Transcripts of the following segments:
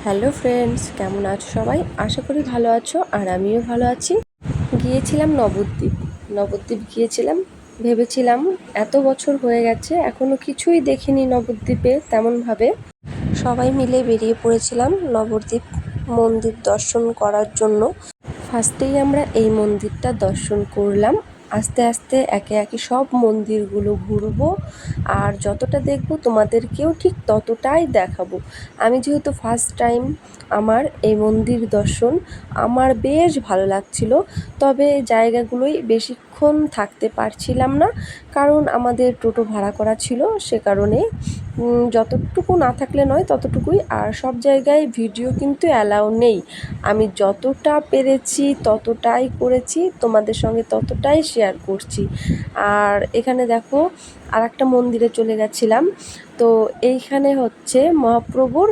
Hello friends, কেমন আছো সবাই? আশা করি ভালো আছো, আর আমিও ভালো আছি। গিয়েছিলাম নবদ্বীপ। নবদ্বীপ গিয়েছিলাম, ভেবেছিলাম এত বছর হয়ে গেছে এখনো কিছুই দেখিনি নবদ্বীপে তেমনভাবে। সবাই মিলে বেরিয়ে পড়েছিলাম নবদ্বীপ মন্দির দর্শন করার জন্য। ফার্স্টেই আমরা এই মন্দিরটা দর্শন করলাম। আস্তে আস্তে একে একে সব মন্দিরগুলো ঘুরবো, আর যতটা দেখব তোমাদেরকেও ঠিক ততটাই দেখাবো। আমি যেহেতু ফার্স্ট টাইম আমার এই মন্দির দর্শন, আমার বেশ ভালো লাগছিল। তবে জায়গাগুলোই বেশিক্ষণ থাকতে পারছিলাম না, কারণ আমাদের টোটো ভাড়া করা ছিল, সে কারণে যতটুকু না থাকলে নয় ততটুকুই। আর সব জায়গায় ভিডিও কিন্তু অ্যালাউ নেই। আমি যতটা পেরেছি ততটাই করেছি, তোমাদের সঙ্গে ততটাই শেয়ার করছি। আর এখানে দেখো আরেকটা মন্দিরে চলে গেছিলাম। তো এইখানে হচ্ছে মহাপ্রভুর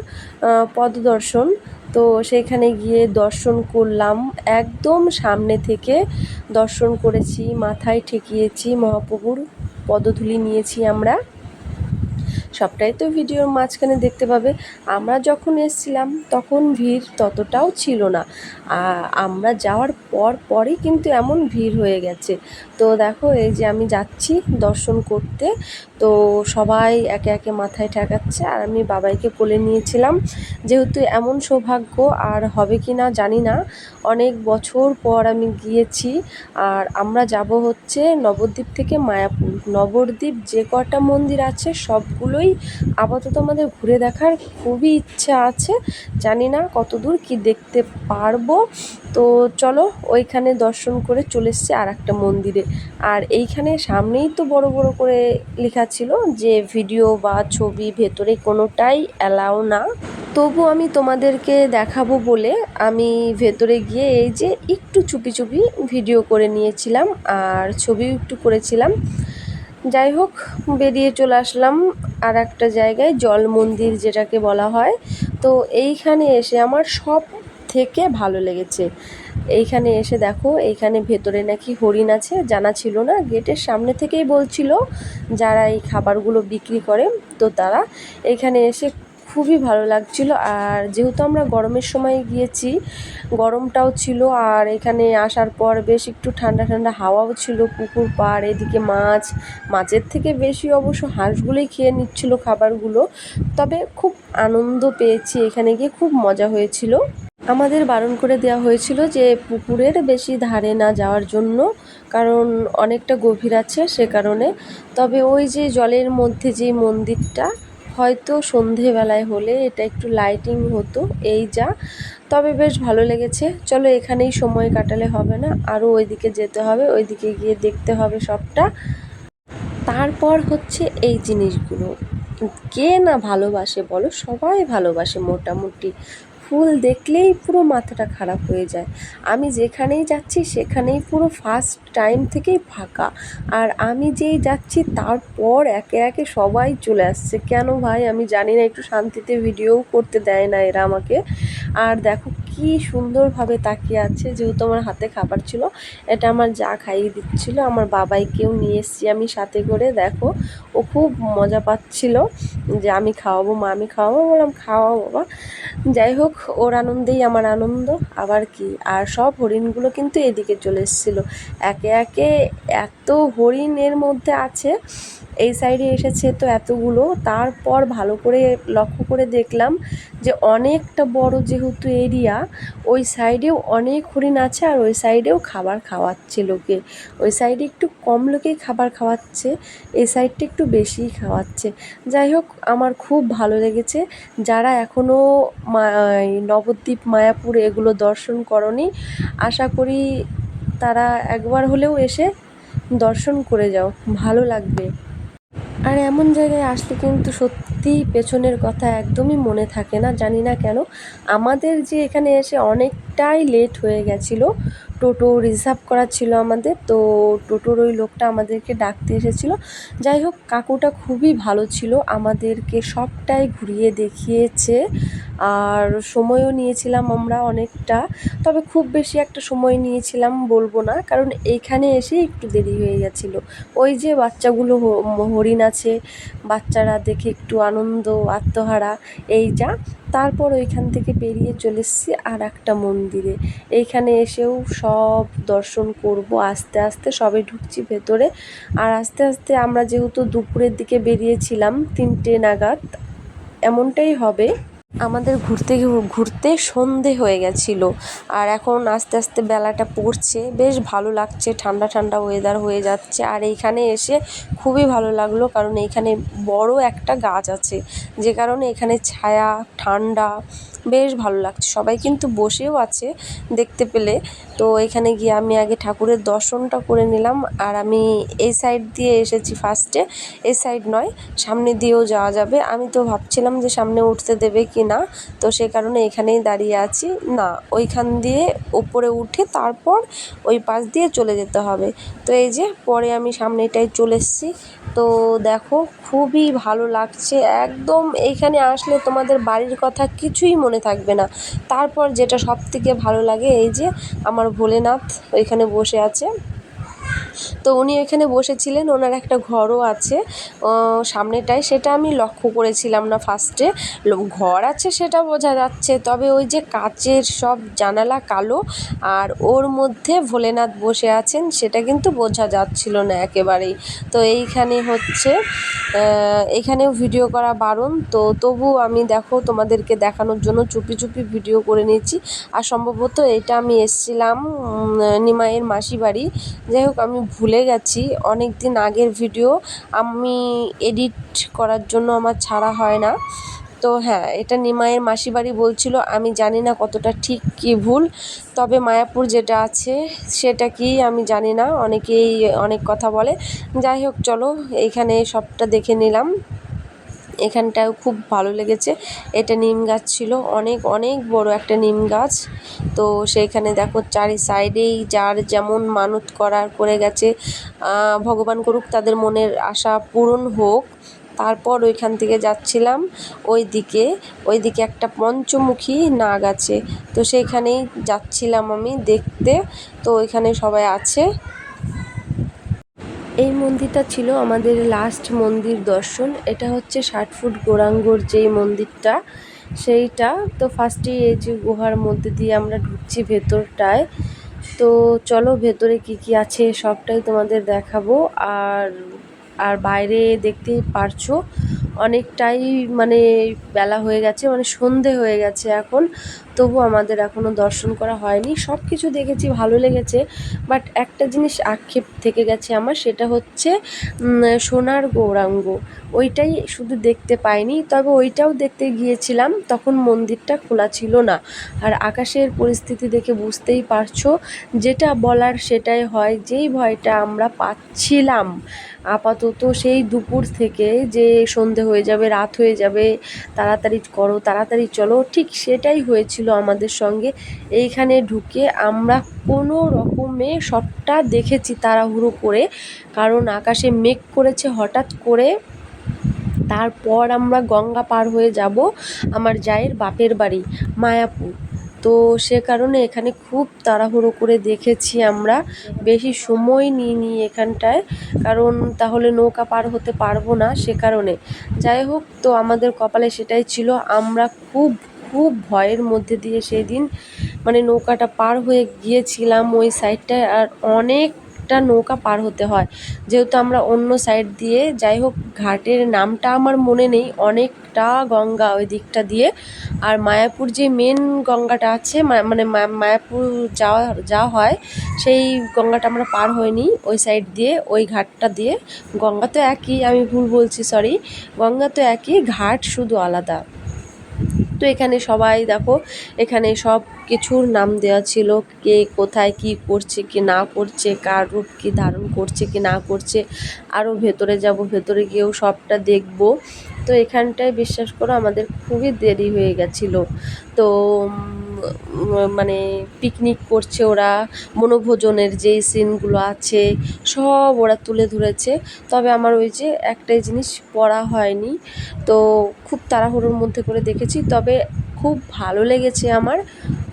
পদদর্শন। তো সেইখানে গিয়ে দর্শন করলাম, একদম সামনে থেকে দর্শন করেছি, মাথায় ঠেকিয়েছি, মহাপ্রভুর পদধূলি নিয়েছি আমরা। সবটাই তো ভিডিওর মাঝখানে দেখতে পাবে। আমরা যখন এসছিলাম তখন ভিড় ততটাও ছিল না, আমরা যাওয়ার পরই কিন্তু এমন ভিড় হয়ে গেছে। তো দেখো এই যে আমি যাচ্ছি দর্শন করতে, তো সবাই একে একে মাথায় ঠেকাচ্ছে, আর আমি বাবাইকে কোলে নিয়েছিলাম। যেহেতু এমন সৌভাগ্য আর হবে কি না জানি না, অনেক বছর পর আমি গিয়েছি। আর আমরা যাব হচ্ছে নবদ্বীপ থেকে মায়াপুর। নবদ্বীপ যে কটা মন্দির আছে সবগুলোই আপাতত আমাদের ঘুরে দেখার খুবই ইচ্ছা আছে। জানি না কতদূর কি দেখতে পারবো। তো চলো, ওইখানে দর্শন করে চলে এসেছি আর একটা মন্দিরে। আর এইখানে সামনেই তো বড় বড় করে লেখা ছিল যে ভিডিও বা ছবি ভেতরে কোনোটাই অ্যালাউ না। তবু আমি তোমাদেরকে দেখাবো বলে আমি ভেতরে গিয়ে এই যে একটু চুপি চুপি ভিডিও করে নিয়েছিলাম, আর ছবিও একটু করেছিলাম। যাই হোক, বেরিয়ে চলে আসলাম আর একটা জায়গায়, জল মন্দির যেটাকে বলা হয়। তো এইখানে এসে আমার সব থেকে ভালো লেগেছে। এইখানে এসে দেখো, এইখানে ভেতরে নাকি হরিণ আছে, জানা ছিল না। গেটের সামনে থেকেই বলছিল যারা এই খাবারগুলো বিক্রি করে, তো তারা এখানে এসে খুবই ভালো লাগছিল। আর যেহেতু আমরা গরমের সময় গিয়েছি, গরমটাও ছিল, আর এখানে আসার পর বেশ একটু ঠান্ডা ঠান্ডা হাওয়াও ছিল, পুকুর পাড়, এদিকে মাছের থেকে বেশি অবশ্য হাঁসগুলোই খেয়ে নিচ্ছিল খাবারগুলো। তবে খুব আনন্দ পেয়েছি এখানে গিয়ে, খুব মজা হয়েছিল। আমাদের বারণ করে দেওয়া হয়েছিল যে পুকুরের বেশি ধারে না যাওয়ার জন্য, কারণ অনেকটা গভীর আছে সে কারণে। তবে ওই যে জলের মধ্যে যে মন্দিরটা, হয়তো সন্ধেবেলায় হলে এটা একটু লাইটিং হতো, এই যা। তবে বেশ ভালো লেগেছে। চলো, এখানেই সময় কাটালে হবে না, আরও ওইদিকে যেতে হবে, ওইদিকে গিয়ে দেখতে হবে সবটা। তারপর হচ্ছে এই জিনিসগুলো, কে না ভালোবাসে বলো? সবাই ভালোবাসে মোটামুটি। ফুল দেখলেই পুরো মাথাটা খারাপ হয়ে যায়। আমি যেখানেই যাচ্ছি সেখানেই পুরো ফার্স্ট টাইম থেকেই ফাঁকা, আর আমি যেই যাচ্ছি তারপর একে একে সবাই চলে আসছে। কেন ভাই আমি জানি না, একটু শান্তিতে ভিডিও করতে দেয় না এরা আমাকে। আর দেখো কি সুন্দরভাবে তাকিয়ে আছে, যেহেতু আমার হাতে খাবার ছিল, এটা আমার যা খাইয়ে দিচ্ছিল। আমার বাবাইকেও নিয়ে এসেছি আমি সাথে করে। দেখো ও খুব মজা পাচ্ছিল যে আমি খাওয়াবো মা, আমি খাওয়াবো, বললাম খাওয়াও বাবা। যাই হোক, ওর আনন্দেই আমার আনন্দ, আবার কি। আর সব হরিণগুলো কিন্তু এদিকে চলে এসেছিলো একে একে। এত হরিণ এর মধ্যে আছে, এই সাইডে এসেছে তো এতগুলো। তারপর ভালো করে লক্ষ্য করে দেখলাম যে অনেকটা বড় যেহেতু এরিয়া, ওই সাইডেও অনেক হরিণ আছে, আর ওই সাইডেও খাবার খাওয়াচ্ছে লোকে। ওই সাইডে একটু কম লোকেই খাবার খাওয়াচ্ছে, এই সাইডটা একটু বেশিই খাওয়াচ্ছে। যাই হোক, আমার খুব ভালো লেগেছে। যারা এখনও নবদ্বীপ, মায়াপুর এগুলো দর্শন করনি, আশা করি তারা একবার হলেও এসে দর্শন করে যাও, ভালো লাগবে। আর এমন জায়গায় আসলে কিন্তু সত্যিই পেছনের কথা একদমই মনে থাকে না, জানি না কেন। আমাদের যে এখানে এসে অনেকটাই লেট হয়ে গেছিলো, টোটো রিজার্ভ করা ছিল আমাদের, তো টোটোর ওই লোকটা আমাদেরকে ডাকতে এসেছিলো। যাই হোক, কাকুটা খুবই ভালো ছিল, আমাদেরকে সবটাই ঘুরিয়ে দেখিয়েছে। আর সময়ও নিয়েছিলাম আমরা অনেকটা, তবে খুব বেশি একটা সময় নিয়েছিলাম বলবো না, কারণ এইখানে এসে একটু দেরি হয়ে গেছিলো। ওই যে বাচ্চাগুলো হরিণ আছে, বাচ্চারা দেখে একটু আনন্দ আত্মহারা এই যা। তারপর ওইখান থেকে বেরিয়ে চলে এসেছি আর একটা মন্দিরে। এইখানে এসেও সব দর্শন করব আস্তে আস্তে, সবে ঢুকছি ভেতরে। আর আস্তে আস্তে আমরা যেহেতু দুপুরের দিকে বেরিয়েছিলাম 3টে নাগাদ, এমনটাই হবে। আমাদের ঘুরতে ঘুরতে সন্ধে হয়ে গেছিলো, আর এখন আস্তে আস্তে বেলাটা পড়ছে, বেশ ভালো লাগছে, ঠান্ডা ঠান্ডা ওয়েদার হয়ে যাচ্ছে। আর এইখানে এসে খুবই ভালো লাগলো, কারণ এইখানে বড় একটা গাছ আছে, যে কারণে এখানে ছায়া ঠান্ডা বেশ ভালো লাগছে। সবাই কিন্তু বসেও আছে দেখতে পেলে। তো এখানে গিয়ে আমি আগে ঠাকুরের দর্শনটা করে নিলাম। আর আমি এই সাইড দিয়ে এসেছি ফার্স্টে, এই সাইড নয়, সামনে দিয়েও যাওয়া যাবে। আমি তো ভাবছিলাম যে সামনে উঠতে দেবে কি না, তো সে কারণে এখানেই দাঁড়িয়ে আছি। না, ওইখান দিয়ে ওপরে উঠে তারপর ওই পাশ দিয়ে চলে যেতে হবে। তো এই যে পরে আমি সামনেটাই চলে এসেছি। তো দেখো খুবই ভালো লাগছে একদম। এইখানে আসলে তোমাদের বাড়ির কথা কিছুই মনে থাকবে না। তারপর যেটা সবথেকে ভালো লাগে, এই যে আমার ভোলেনাথ ওইখানে বসে আছে। তো উনি ওইখানে বসেছিলেন, ওনার একটা ঘরও আছে সামনেটায়, সেটা আমি লক্ষ্য করেছিলাম না ফার্স্টে। ঘর আছে সেটা বোঝা যাচ্ছে, তবে ওই যে কাচের সব জানালা কালো আর ওর মধ্যে ভোলেনাথ বসে আছেন সেটা কিন্তু বোঝা যাচ্ছিল না একেবারেই। তো এইখানে হচ্ছে এখানেও ভিডিও করা বারণ, তো তবু আমি দেখো তোমাদেরকে দেখানোর জন্য চুপি চুপি ভিডিও করে নিয়েছি। আর সম্ভবত এটা আমি এসেছিলাম নিমাইয়ের মাসি বাড়ি। যাই হোক, আমি ভুলে গেছি, অনেক দিন আগের ভিডিও, আমি এডিট করার জন্য আমার ছাড়া হয় না। তো হ্যাঁ, এটা নিমাইয়ের মাসি বাড়ি বলছিল, আমি জানি না কতটা ঠিক কি ভুল, তবে মায়াপুর যেটা আছে সেটা কি আমি জানি না, অনেকেই অনেক কথা বলে। যাই হোক চলো, এইখানে সবটা দেখে নিলাম। এখানটাও খুব ভালো লেগেছে। এটা নিম গাছ ছিল, অনেক অনেক বড় একটা নিম গাছ। তো সেইখানে দেখো চারি সাইডেই যার যেমন মানত করার করে গেছে, ভগবান করুক তাদের মনের আশা পূরণ হোক। তারপর ওইখান থেকে যাচ্ছিলাম ওইদিকে একটা পঞ্চমুখী নাগ আছে, তো সেইখানেই যাচ্ছিলাম আমি দেখতে। তো ওইখানে সবাই আছে। এই মন্দিরটা ছিল আমাদের লাস্ট মন্দির দর্শন। এটা হচ্ছে 60 ফুট গৌরাঙ্গর যেই মন্দিরটা, সেইটা। তো ফার্স্টেই এই যে গুহার মধ্যে দিয়ে আমরা ঢুকছি ভেতরটায়। তো চলো ভেতরে কি কি আছে সবটাই তোমাদের দেখাবো। আর আর বাইরে দেখতেই পারছো অনেকটাই মানে বেলা হয়ে গেছে, মানে সন্ধে হয়ে গেছে এখন। তবু আমাদের এখনও দর্শন করা হয়নি। সব কিছু দেখেছি, ভালো লেগেছে, বাট একটা জিনিস আক্ষেপ থেকে গেছে আমার, সেটা হচ্ছে সোনার গৌরাঙ্গ। ওইটাই শুধু দেখতে পাইনি, তবে ওইটাও দেখতে গিয়েছিলাম, তখন মন্দিরটা খোলা ছিল না। আর আকাশের পরিস্থিতি দেখে বুঝতেই পারছো, যেটা বলার সেটাই হয়। যেই ভয়টা আমরা পাচ্ছিলাম আপাতত সেই দুপুর থেকে, যে সন্ধে হয়ে যাবে, রাত হয়ে যাবে, তাড়াতাড়ি করো, তাড়াতাড়ি চলো, ঠিক সেটাই হয়েছিল আমাদের সঙ্গে। এইখানে ঢুকে আমরা কোনো রকমে সবটা দেখেছি তাড়াহুড়ো করে, কারণ আকাশে মেঘ করেছে হঠাৎ করে। তারপর আমরা গঙ্গা পার হয়ে যাব আমার জায়ের বাপের বাড়ি মায়াপুর। তো সে কারণে এখানে খুব তাড়াহুড়ো করে দেখেছি আমরা, বেশি সময় নিইনি এখানটায়, কারণ তাহলে নৌকা পার হতে পারবো না, সে কারণে। যাই হোক, তো আমাদের কপালে সেটাই ছিল। আমরা খুব খুব ভয়ের মধ্যে দিয়ে সেদিন মানে নৌকাটা পার হয়ে গিয়েছিলাম ওই সাইডটায়। আর অনেকটা নৌকা পার হতে হয়, যেহেতু আমরা অন্য সাইড দিয়ে, যাই হোক ঘাটের নামটা আমার মনে নেই, অনেকটা গঙ্গা ওই দিকটা দিয়ে। আর মায়াপুর যে মেন গঙ্গাটা আছে, মানে মায়াপুর যাওয়া হয়, সেই গঙ্গাটা আমরা পার হইনি ওই সাইড দিয়ে, ওই ঘাটটা দিয়ে। গঙ্গা তো একই, আমি ভুল বলছি, সরি, গঙ্গা তো একই, ঘাট শুধু আলাদা। তো এখানে সবাই দেখো, এখানে সব কিছুর নাম দেওয়া ছিল, কে কোথায় কি করছে কি না করছে, কার রূপ কি ধারণ করছে কি না করছে। আরও ভেতরে যাব, ভেতরে গিয়েও সবটা দেখব। তো এখানটায় বিশ্বাস করো আমাদের খুবই দেরি হয়ে গেছিলো। তো মানে পিকনিক করছে ওরা, বনভোজনের যেই সিনগুলো আছে সব ওরা তুলে ধরেছে। তবে আমার ওই যে একটাই জিনিস পড়া হয়নি, তো খুব তাড়াহুড়োর মধ্যে করে দেখেছি। তবে খুব ভালো লেগেছে আমার।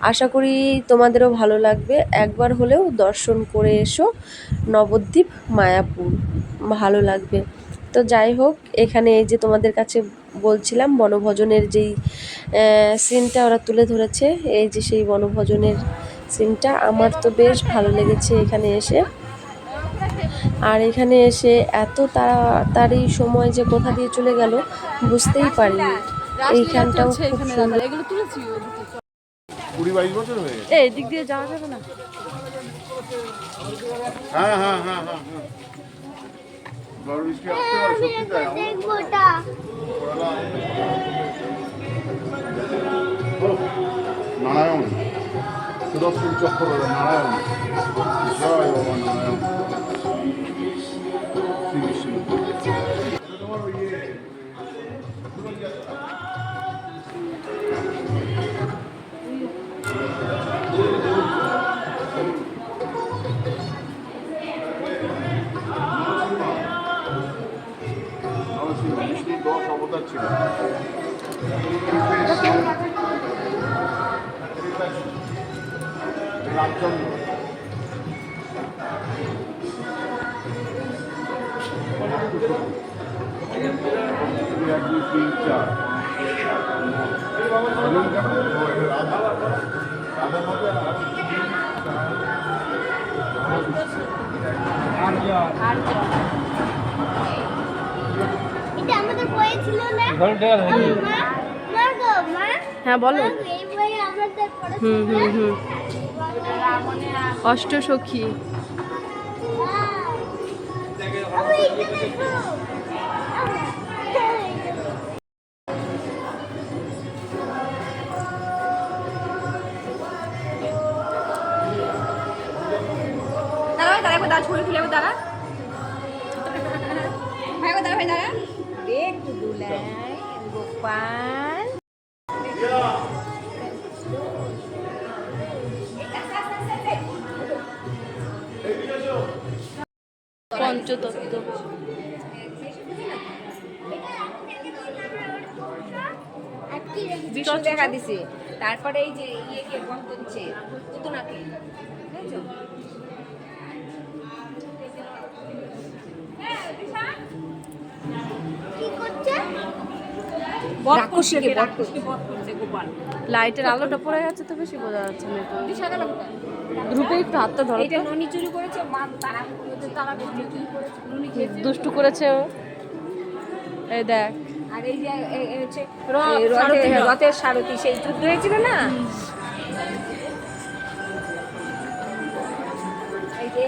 আশা করি তোমাদেরও ভালো লাগবে। একবার হলেও দর্শন করে এসো নবদ্বীপ মায়াপুর, ভালো লাগবে। তো যাই হোক, এখানে এই যে তোমাদের কাছে বলছিলাম বনভোজনের যেই সিনটা ওরা তুলে ধরেছে, এই যে সেই বনভোজনের সিনটা আমার তো বেশ ভালো লেগেছে এখানে এসে। আর এখানে এসে এত তাড়াতাড়ি সময় যে কোথা দিয়ে চলে গেল বুঝতেই পারিনি। এইখানটাও খুব সুন্দর। 20-22 বছর হয়ে গেছে। এই দিক দিয়ে যাওয়া যাবে না? হ্যাঁ হ্যাঁ হ্যাঁ হ্যাঁ হ্যাঁ, বড় বৃষ্টি আসতে পারে, সত্যি তাই। নারায়ণ সুদর্শন চক্র, নারায়ণ জয় বাবা নারায়ণ শ্রী বিষ্ণু। তোমার ওই বিষ্ণুর 10 অবতার ছিল। রামচন্দ্র, 1 2 3 4 এটা আমাদের বইয়ে ছিল না? মা, হ্যাঁ বলো। এই বইয়ে আমাদের পড়েছিল না? অষ্টসখী। আমি এটা দেখো। দেখ দুলাই গোপাল পঞ্চতত্ত্ব। বিষ্ণু দেখা দিছে, তারপরে এই যে ইয়েকে বন্ধ করছে পুতুনাকে, বুঝেছো? কি করছে? রাক্ষসীকে বধ করছে গোপাল। লাইটের আলোটা পড়ে গেছে তো বেশি বোঝা যাচ্ছে না। গ্রুপে একটু হাতটা ধরো এইটা তো। ননি চুরি করেছে, মা তারা করছে, কি করেছে ননি খেয়েছে। দুষ্টু করেছে ও। এই দেখ, আর এই যে এই হচ্ছে রথের সারথি, সেই যুদ্ধ হয়েছিল না, এই যে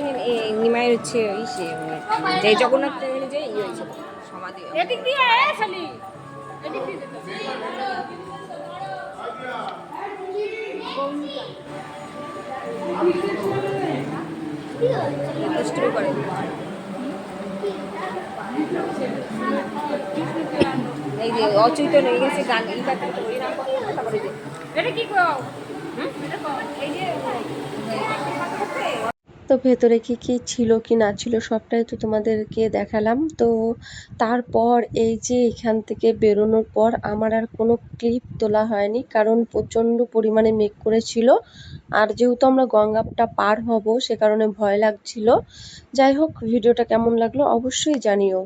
নিমাইয়ের হচ্ছে ইসে যে জগন্নাথ দেবের যে ইয়ে হয়েছিল সমাধি। এদিক দিয়ে শালি, এদিক দিয়ে দুষ্টুমি করে। এই যে অচৈত হয়ে গেছে গান, এই ব্যাপারটা ওই নাম করে তারপরে যে এটা কি কও, এই যে তো ভেতরে কি কি ছিল কি না ছিল সবটাই তো তোমাদেরকে দেখালাম। তো তারপর এই যে এখান থেকে বেরোনোর পর আমার আর কোনো ক্লিপ তোলা হয়নি, কারণ প্রচণ্ড পরিমাণে মেঘ করেছিল। আর যেহেতু আমরা গঙ্গাটা পার হব সে কারণে ভয় লাগছিল। যাই হোক, ভিডিওটা কেমন লাগলো অবশ্যই জানিও।